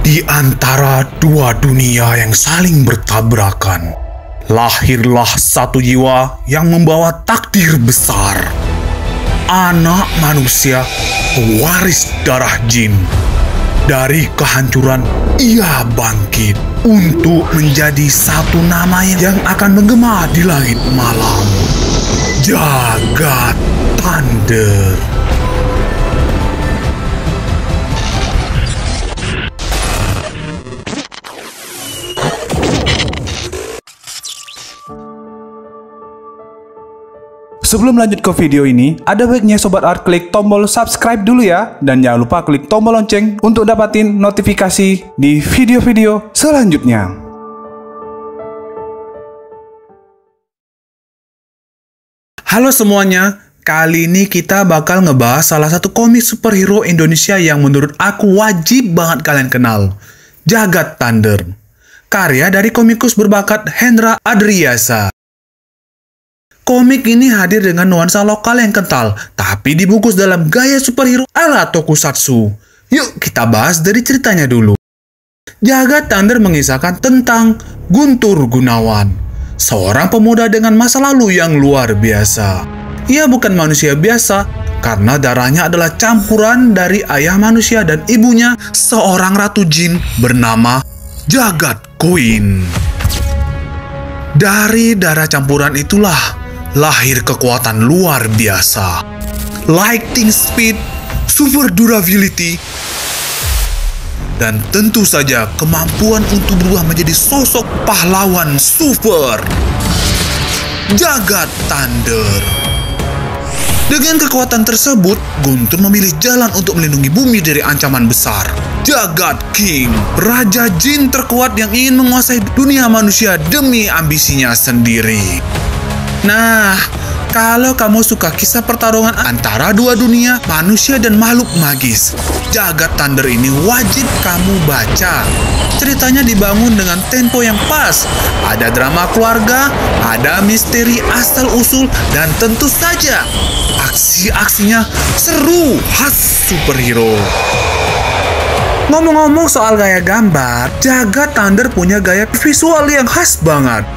Di antara dua dunia yang saling bertabrakan, lahirlah satu jiwa yang membawa takdir besar. Anak manusia, pewaris darah jin. Dari kehancuran, ia bangkit untuk menjadi satu nama yang akan menggema di langit malam. Jagat Thunder. Sebelum lanjut ke video ini, ada baiknya Sobat Art klik tombol subscribe dulu ya. Dan jangan lupa klik tombol lonceng untuk dapatin notifikasi di video-video selanjutnya. Halo semuanya, kali ini kita bakal ngebahas salah satu komik superhero Indonesia yang menurut aku wajib banget kalian kenal. Jagat Thunder. Karya dari komikus berbakat Hendra Adriasa. Komik ini hadir dengan nuansa lokal yang kental, tapi dibungkus dalam gaya superhero ala tokusatsu. Yuk kita bahas dari ceritanya dulu. Jagat Thunder mengisahkan tentang Guntur Gunawan, seorang pemuda dengan masa lalu yang luar biasa. Ia bukan manusia biasa, karena darahnya adalah campuran dari ayah manusia dan ibunya, seorang ratu jin bernama Jagat Queen. Dari darah campuran itulah lahir kekuatan luar biasa, lightning speed, super durability, dan tentu saja kemampuan untuk berubah menjadi sosok pahlawan super. Jagat Thunder. Dengan kekuatan tersebut, Guntur memilih jalan untuk melindungi bumi dari ancaman besar. Jagat King, raja jin terkuat yang ingin menguasai dunia manusia demi ambisinya sendiri. Nah, kalau kamu suka kisah pertarungan antara dua dunia, manusia dan makhluk magis, Jagat Thunder ini wajib kamu baca. Ceritanya dibangun dengan tempo yang pas. Ada drama keluarga, ada misteri asal-usul, dan tentu saja aksi-aksinya seru khas superhero. Ngomong-ngomong soal gaya gambar, Jagat Thunder punya gaya visual yang khas banget.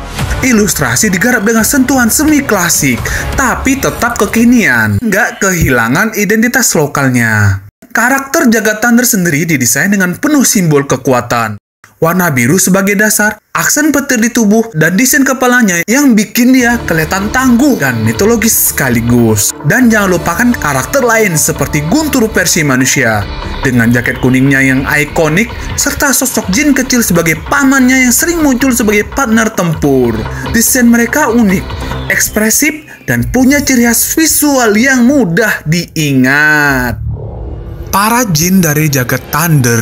Ilustrasi digarap dengan sentuhan semi klasik, tapi tetap kekinian, nggak kehilangan identitas lokalnya. Karakter Jagat Thunder sendiri didesain dengan penuh simbol kekuatan. Warna biru sebagai dasar, aksen petir di tubuh, dan desain kepalanya yang bikin dia kelihatan tangguh dan mitologis sekaligus. Dan jangan lupakan karakter lain seperti Guntur versi manusia, dengan jaket kuningnya yang ikonik, serta sosok jin kecil sebagai pamannya yang sering muncul sebagai partner tempur. Desain mereka unik, ekspresif, dan punya ciri khas visual yang mudah diingat. Para jin dari Jagat Thunder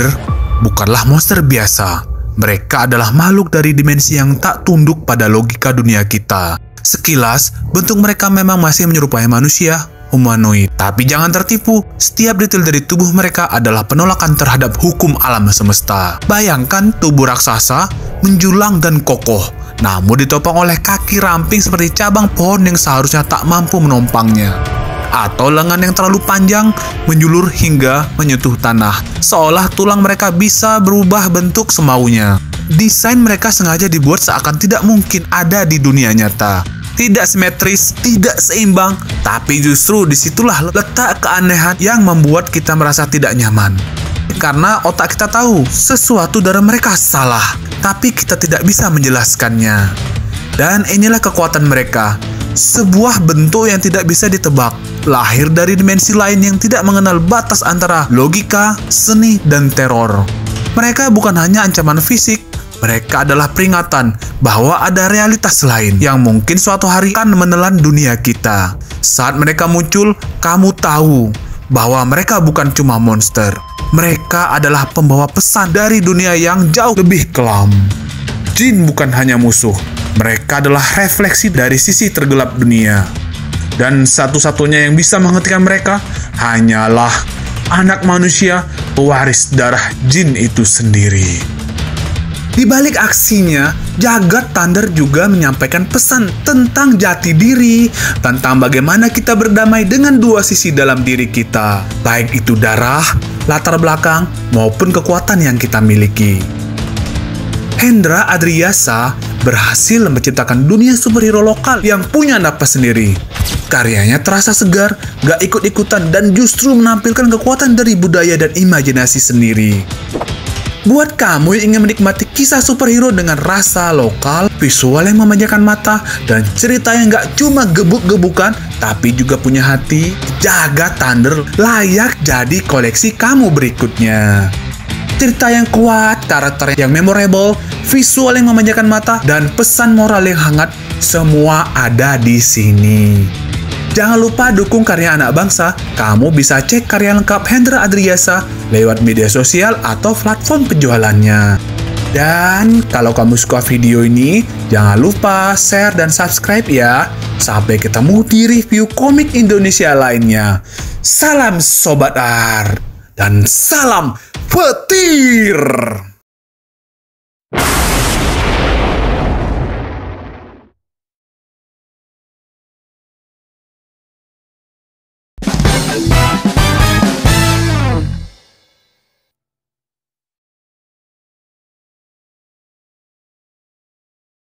bukanlah monster biasa. Mereka adalah makhluk dari dimensi yang tak tunduk pada logika dunia kita. Sekilas, bentuk mereka memang masih menyerupai manusia, humanoid. Tapi jangan tertipu, setiap detail dari tubuh mereka adalah penolakan terhadap hukum alam semesta. Bayangkan tubuh raksasa menjulang dan kokoh, namun ditopang oleh kaki ramping seperti cabang pohon yang seharusnya tak mampu menompangnya. Atau lengan yang terlalu panjang menjulur hingga menyentuh tanah, seolah tulang mereka bisa berubah bentuk semaunya. Desain mereka sengaja dibuat seakan tidak mungkin ada di dunia nyata. Tidak simetris, tidak seimbang, tapi justru disitulah letak keanehan yang membuat kita merasa tidak nyaman. Karena otak kita tahu sesuatu dari mereka salah, tapi kita tidak bisa menjelaskannya. Dan inilah kekuatan mereka. Sebuah bentuk yang tidak bisa ditebak, lahir dari dimensi lain yang tidak mengenal batas antara logika, seni, dan teror. Mereka bukan hanya ancaman fisik, mereka adalah peringatan bahwa ada realitas lain yang mungkin suatu hari akan menelan dunia kita. Saat mereka muncul, kamu tahu bahwa mereka bukan cuma monster. Mereka adalah pembawa pesan dari dunia yang jauh lebih kelam. Jin bukan hanya musuh, mereka adalah refleksi dari sisi tergelap dunia. Dan satu-satunya yang bisa menghentikan mereka hanyalah anak manusia, pewaris darah jin itu sendiri. Di balik aksinya, Jagat Thunder juga menyampaikan pesan tentang jati diri, tentang bagaimana kita berdamai dengan dua sisi dalam diri kita, baik itu darah latar belakang, maupun kekuatan yang kita miliki. Hendra Adriasa berhasil menciptakan dunia superhero lokal yang punya napas sendiri. Karyanya terasa segar, gak ikut-ikutan, dan justru menampilkan kekuatan dari budaya dan imajinasi sendiri. Buat kamu yang ingin menikmati kisah superhero dengan rasa lokal, visual yang memanjakan mata, dan cerita yang gak cuma gebuk-gebukan, tapi juga punya hati, Jagat Thunder layak jadi koleksi kamu berikutnya. Cerita yang kuat, karakter yang memorable, visual yang memanjakan mata, dan pesan moral yang hangat, semua ada di sini. Jangan lupa dukung karya anak bangsa. Kamu bisa cek karya lengkap Hendra Adriasa lewat media sosial atau platform penjualannya. Dan kalau kamu suka video ini, jangan lupa share dan subscribe ya. Sampai ketemu di review komik Indonesia lainnya. Salam Sobat Art dan salam petir!